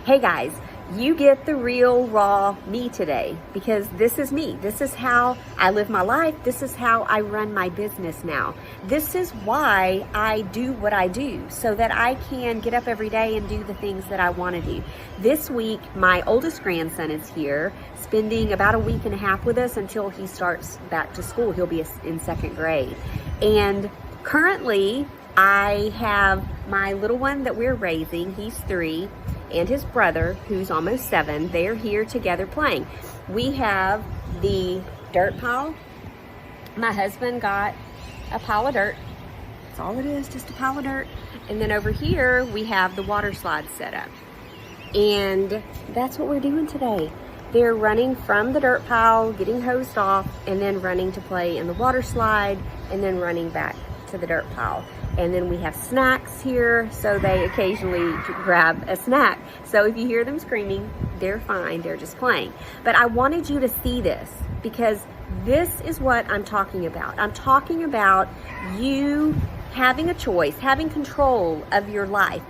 Hey guys, you get the real raw me today because this is me. This is how I live my life. This is how I run my business now. This is why I do what I do, so that I can get up every day and do the things that I want to do. This week, my oldest grandson is here, spending about a week and a half with us until he starts back to school. He'll be in second grade. And currently, I have my little one that we're raising. He's 3. And his brother, who's almost 7, they're here together playing. We have the dirt pile. My husband got a pile of dirt. That's all it is, just a pile of dirt. And then over here, we have the water slide set up. And that's what we're doing today. They're running from the dirt pile, getting hosed off, and then running to play in the water slide, and then running back to the dirt pile. And then we have snacks here, so they occasionally grab a snack. So if you hear them screaming, they're fine, they're just playing. But I wanted you to see this because this is what I'm talking about. I'm talking about you having a choice, having control of your life.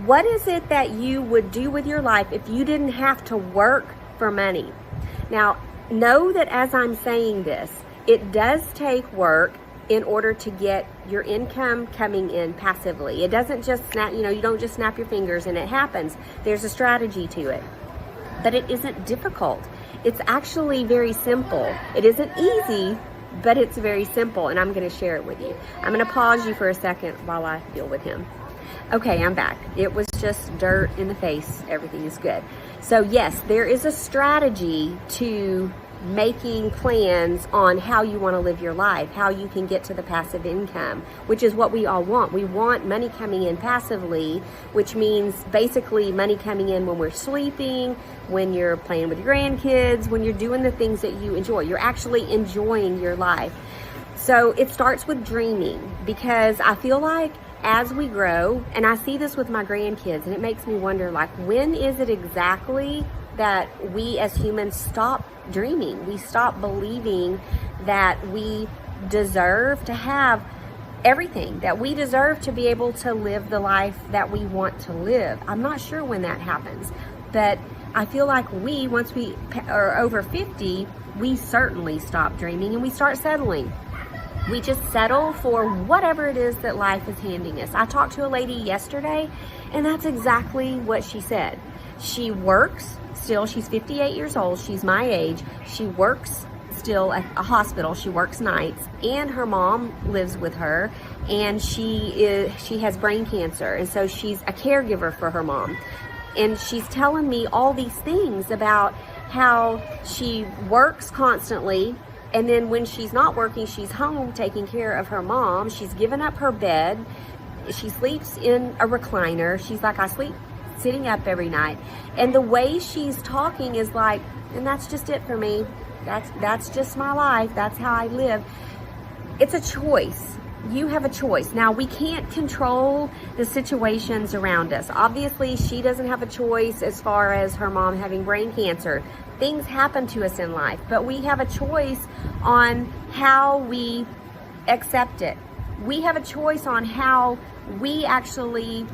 What is it that you would do with your life if you didn't have to work for money? Now, know that as I'm saying this, it does take work in order to get your income coming in passively. It doesn't just snap, you don't just snap your fingers and it happens. There's a strategy to it. But it isn't difficult. It's actually very simple. It isn't easy, but it's very simple, and I'm gonna share it with you. I'm gonna pause you for a second while I deal with him. Okay, I'm back. It was just dirt in the face. Everything is good. So yes, there is a strategy to making plans on how you want to live your life, how you can get to the passive income, which is what we all want. We want money coming in passively, which means basically money coming in when we're sleeping, when you're playing with your grandkids, when you're doing the things that you enjoy. You're actually enjoying your life. So it starts with dreaming, because I feel like as we grow, and I see this with my grandkids, and it makes me wonder, like, when is it exactly that we as humans stop dreaming? We stop believing that we deserve to have everything, that we deserve to be able to live the life that we want to live. I'm not sure when that happens, but I feel like once we are over 50, we certainly stop dreaming and we start settling. We just settle for whatever it is that life is handing us. I talked to a lady yesterday, and that's exactly what she said. She works still. She's 58 years old. She's my age. She works still at a hospital. She works nights, and her mom lives with her, and she has brain cancer, and so she's a caregiver for her mom. And she's telling me all these things about how she works constantly, and then when she's not working, she's home taking care of her mom. She's given up her bed. She sleeps in a recliner. She's like, I sleep sitting up every night. And the way she's talking is like, and that's just it for me. That's just my life. That's how I live. It's a choice. You have a choice. Now, we can't control the situations around us. Obviously, she doesn't have a choice as far as her mom having brain cancer. Things happen to us in life, but we have a choice on how we accept it. We have a choice on how we actually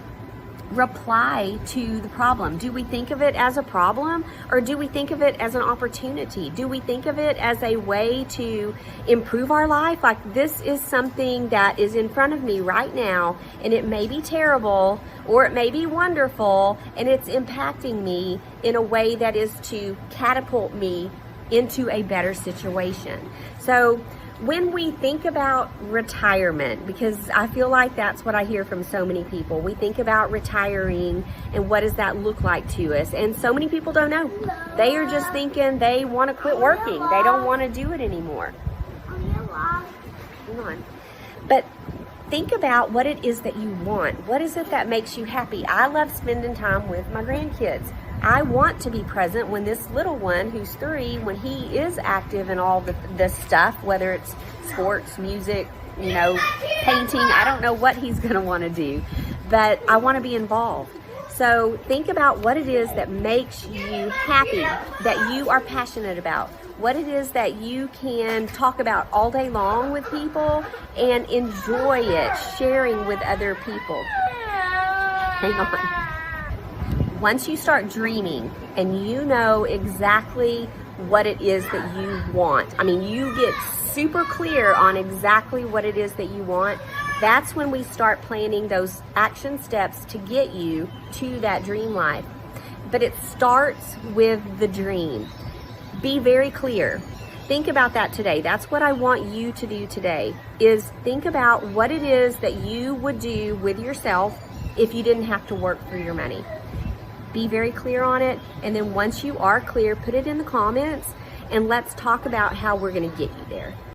reply to the problem. Do we think of it as a problem, or do we think of it as an opportunity? Do we think of it as a way to improve our life? Like, this is something that is in front of me right now, and it may be terrible or it may be wonderful, and it's impacting me in a way that is to catapult me into a better situation. So when we think about retirement, because I feel like that's what I hear from so many people, we think about retiring and what does that look like to us, and so many people don't know. They are just thinking they want to quit working. They don't want to do it anymore. Hang on. But think about what it is that you want. What is it that makes you happy? I love spending time with my grandkids. I want to be present when this little one, who's 3, when he is active in all the stuff, whether it's sports, music, painting. I don't know what he's going to want to do, but I want to be involved. So think about what it is that makes you happy, that you are passionate about, what it is that you can talk about all day long with people and enjoy it, sharing with other people. Hang on. Once you start dreaming and you know exactly what it is that you want, I mean, you get super clear on exactly what it is that you want, that's when we start planning those action steps to get you to that dream life. But it starts with the dream. Be very clear. Think about that today. That's what I want you to do today, is think about what it is that you would do with yourself if you didn't have to work for your money. Be very clear on it, and then once you are clear, put it in the comments and let's talk about how we're going to get you there.